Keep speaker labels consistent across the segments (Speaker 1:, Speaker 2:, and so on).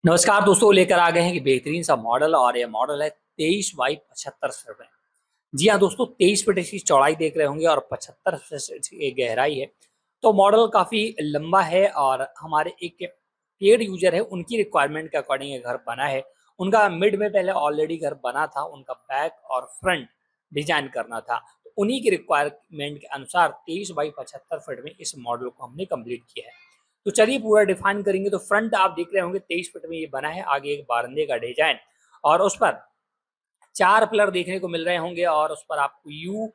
Speaker 1: नमस्कार दोस्तों, लेकर आ गए हैं कि बेहतरीन सा मॉडल और ये मॉडल है 23 बाई 75 फीट में। जी हाँ दोस्तों, 23 फीट इसकी चौड़ाई देख रहे होंगे और 75 फीट इसकी गहराई है। तो मॉडल काफ़ी लंबा है और हमारे एक पेड यूजर है, उनकी रिक्वायरमेंट के अकॉर्डिंग ये घर बना है। उनका मिड में पहले ऑलरेडी घर बना था, उनका बैक और फ्रंट डिजाइन करना था। तो उन्हीं की रिक्वायरमेंट के अनुसार 23 बाई 75 फीट में इस मॉडल को हमने कंप्लीट किया है। तो चलिए पूरा डिफाइन करेंगे। तो फ्रंट आप देख रहे होंगे 23 फीट में ये बना है। आगे एक बारंदे का डिजाइन और उस पर 4 पिलर देखने को मिल रहे होंगे और उस पर आपको यू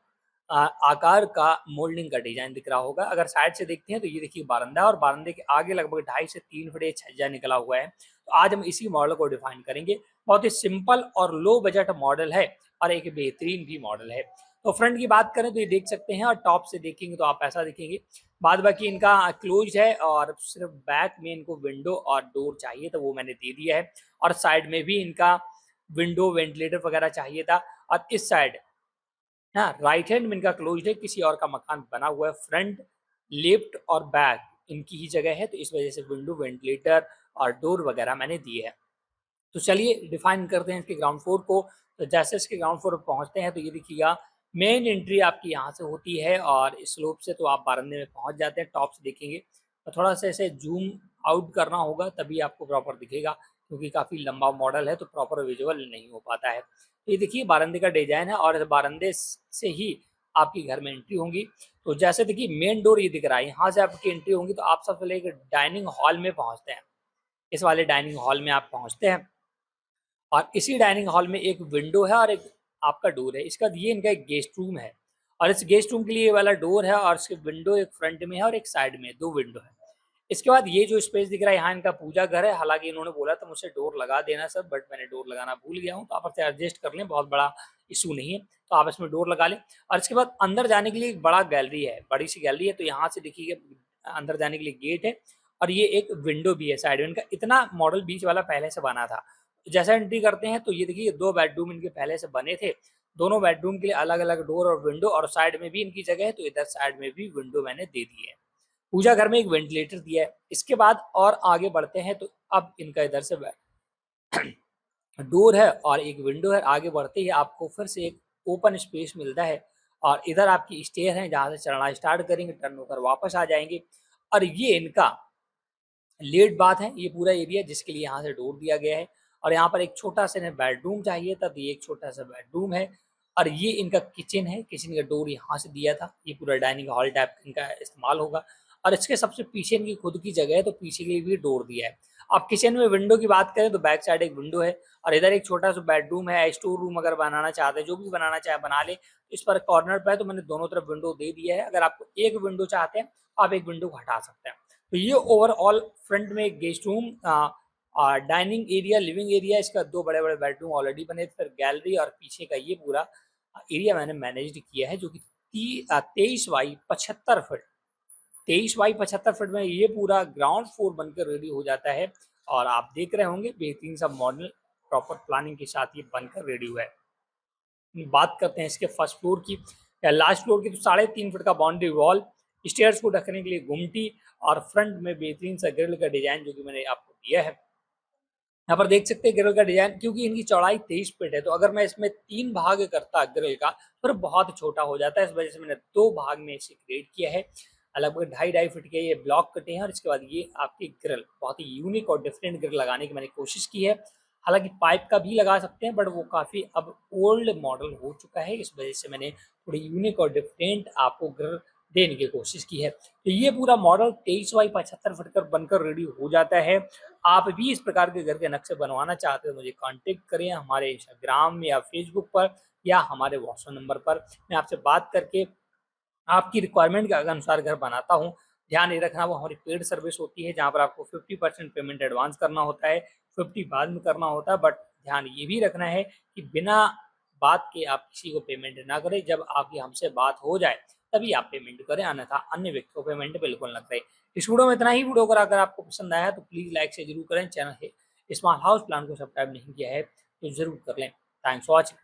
Speaker 1: आकार का मोल्डिंग का डिजाइन दिख रहा होगा। अगर साइड से देखते हैं तो ये देखिए बारंदा और बारंदे के आगे लगभग 2.5 से 3 फीट ये छज्जा निकला हुआ है। तो आज हम इसी मॉडल को डिफाइन करेंगे। बहुत ही सिंपल और लो बजट मॉडल है और एक बेहतरीन भी मॉडल है। तो फ्रंट की बात करें तो ये देख सकते हैं और टॉप से देखेंगे तो आप ऐसा दिखेंगे। बाद बाकी इनका क्लोज है और सिर्फ बैक में इनको विंडो और डोर चाहिए तो वो मैंने दे दिया है। और साइड में भी इनका विंडो वेंटिलेटर वगैरह चाहिए था। और इस साइड हाँ राइट हैंड में इनका क्लोज है, किसी और का मकान बना हुआ है। फ्रंट लेफ्ट और बैक इनकी ही जगह है, तो इस वजह से विंडो वेंटिलेटर और डोर वगैरह मैंने दिए है। तो चलिए डिफाइन करते हैं इसके ग्राउंड फ्लोर को। तो जैसे इसके ग्राउंड फ्लोर पर पहुंचते हैं तो ये देखिएगा मेन एंट्री आपकी यहाँ से होती है और स्लोप से तो आप बारंदे में पहुंच जाते हैं। टॉप से देखेंगे तो थोड़ा सा ऐसे जूम आउट करना होगा तभी आपको प्रॉपर दिखेगा, क्योंकि काफ़ी लंबा मॉडल है तो प्रॉपर विजुअल नहीं हो पाता है। तो ये देखिए बारंदे का डिजाइन है और इस बारंदे से ही आपकी घर में एंट्री होंगी। तो जैसे देखिए मेन डोर ये दिख रहा है, यहाँ से आपकी एंट्री होंगी तो आप सबसे पहले एक डाइनिंग हॉल में पहुँचते हैं। इस वाले डाइनिंग हॉल में आप पहुँचते हैं और इसी डाइनिंग हॉल में एक विंडो है और एक आपका डोर है। इसका ये इनका एक गेस्ट रूम है और इस गेस्ट रूम के लिए ये वाला डोर है और इसके विंडो एक फ्रंट में है और एक साइड में, दो विंडो है। इसके बाद ये जो स्पेस दिख रहा है यहाँ इनका पूजा घर है। हालांकि इन्होंने बोला था मुझसे डोर लगा देना सर, बट मैंने डोर लगाना भूल गया हूँ, तो आप एडजस्ट कर लें, बहुत बड़ा इशू नहीं है। तो आप इसमें डोर लगा लें। और इसके बाद अंदर जाने के लिए एक बड़ा गैलरी है, बड़ी सी गैलरी है। तो यहाँ से देखिएगा अंदर जाने के लिए गेट है और ये एक विंडो भी है साइड में। इनका इतना मॉडल बीच वाला पहले से बना था। जैसा एंट्री करते हैं तो ये देखिए 2 बेडरूम इनके पहले से बने थे। दोनों बेडरूम के लिए अलग अलग डोर और विंडो और साइड में भी इनकी जगह है, तो इधर साइड में भी विंडो मैंने दे दी है। पूजा घर में एक वेंटिलेटर दिया है। इसके बाद और आगे बढ़ते हैं तो अब इनका इधर से डोर है और एक विंडो है। आगे बढ़ते ही आपको फिर से एक ओपन स्पेस मिलता है और इधर आपकी स्टेयर है जहाँ से चढ़ना स्टार्ट करेंगे, टर्न होकर वापस आ जाएंगे। और ये इनका लेट बात है ये पूरा एरिया, जिसके लिए यहाँ से डोर दिया गया है। और यहाँ पर एक छोटा सा बेडरूम चाहिए था तो ये एक छोटा सा बेडरूम है। और ये इनका किचन है, किचन का डोर यहाँ से दिया था। ये पूरा डाइनिंग हॉल टाइप इनका इस्तेमाल होगा। और इसके सबसे पीछे इनकी खुद की जगह है तो पीछे के लिए भी डोर दिया है। अब किचन में विंडो की बात करें तो बैक साइड एक विंडो है और इधर एक छोटा सा बेडरूम है। स्टोर रूम अगर बनाना चाहते हैं, जो भी बनाना चाहे बना ले। इस पर कॉर्नर पर है तो मैंने दोनों तरफ विंडो दे दिया है। अगर आपको एक विंडो चाहते हैं तो आप एक विंडो को हटा सकते हैं। तो ये ओवरऑल फ्रंट में एक guest room, dining area, living area, इसका 2 बड़े-बड़े बेडरूम ऑलरेडी बने थे, फिर गैलरी और पीछे का ये पूरा एरिया मैंने मैनेज्ड किया है, जो कि 23 बाई 75 फीट 23 बाई 75 फीट में ये पूरा ग्राउंड फ्लोर बनकर रेडी हो जाता है। और आप देख रहे होंगे बेहतरीन सा मॉडल प्रॉपर प्लानिंग के साथ ये बनकर रेडी हुआ है। बात करते हैं इसके फर्स्ट फ्लोर की या लास्ट फ्लोर की, तो 3.5 फीट का बाउंड्री वॉल, स्टेयर्स को ढकने के लिए गुमटी और फ्रंट में बेहतरीन सा ग्रिल का डिजाइन जो कि मैंने आपको दिया है। यहाँ पर देख सकते हैं ग्रिल का डिजाइन, क्योंकि इनकी चौड़ाई 23 फीट है तो अगर मैं इसमें 3 भाग करता ग्रिल का फिर बहुत छोटा हो जाता है। इस वजह से मैंने 2 भाग में इसे क्रिएट किया है। लगभग 2.5 फीट के ये ब्लॉक कटे हैं और इसके बाद ये आपकी ग्रिल बहुत ही यूनिक और डिफरेंट ग्रिल लगाने की मैंने कोशिश की है। हालांकि पाइप का भी लगा सकते हैं बट वो काफ़ी अब ओल्ड मॉडल हो चुका है, इस वजह से मैंने थोड़ी यूनिक और डिफरेंट आपको ग्रिल देने की कोशिश की है। तो ये पूरा मॉडल 23 बाई 75 फीट का बनकर रेडी हो जाता है। आप भी इस प्रकार के घर के नक्शे बनवाना चाहते हो मुझे कांटेक्ट करें हमारे इंस्टाग्राम या फेसबुक पर या हमारे व्हाट्सएप नंबर पर। मैं आपसे बात करके आपकी रिक्वायरमेंट के अनुसार घर बनाता हूँ। ध्यान ये रखना वो हमारी पेड सर्विस होती है जहाँ पर आपको 50% पेमेंट एडवांस करना होता है, 50 बाद में करना होता है। बट ध्यान ये भी रखना है कि बिना बात के आप किसी को पेमेंट ना करें। जब आपकी हमसे बात हो जाए तभी आप पेमेंट करें, अन्यथा अन्य व्यक्ति को पेमेंट बिल्कुल ना करें। इस वीडियो में इतना ही। वीडियो अगर आपको पसंद आया तो प्लीज़ लाइक से जरूर करें। चैनल है स्मॉल हाउस प्लान को सब्सक्राइब नहीं किया है तो जरूर कर लें। Thanks for watching.